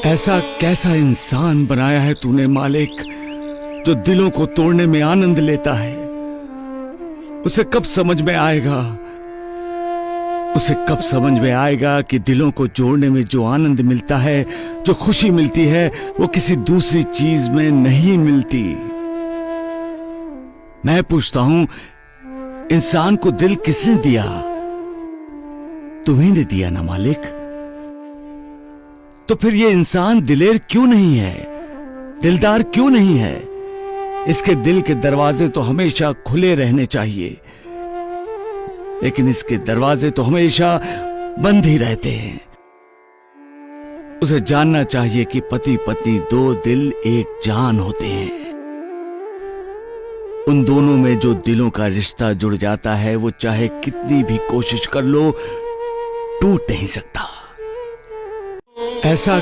ऐसा कैसा इंसान बनाया है तूने मालिक, जो दिलों को तोड़ने में आनंद लेता है। उसे कब समझ में आएगा, उसे कब समझ में आएगा कि दिलों को जोड़ने में जो आनंद मिलता है, जो खुशी मिलती है, वो किसी दूसरी चीज में नहीं मिलती। मैं पूछता हूं, इंसान को दिल किसने दिया? तुम्ही ने दिया ना मालिक। तो फिर ये इंसान दिलेर क्यों नहीं है, दिलदार क्यों नहीं है? इसके दिल के दरवाजे तो हमेशा खुले रहने चाहिए, लेकिन इसके दरवाजे तो हमेशा बंद ही रहते हैं। उसे जानना चाहिए कि पति पत्नी दो दिल एक जान होते हैं। उन दोनों में जो दिलों का रिश्ता जुड़ जाता है, वो चाहे कितनी भी कोशिश कर लो, टूट नहीं सकता। ऐसा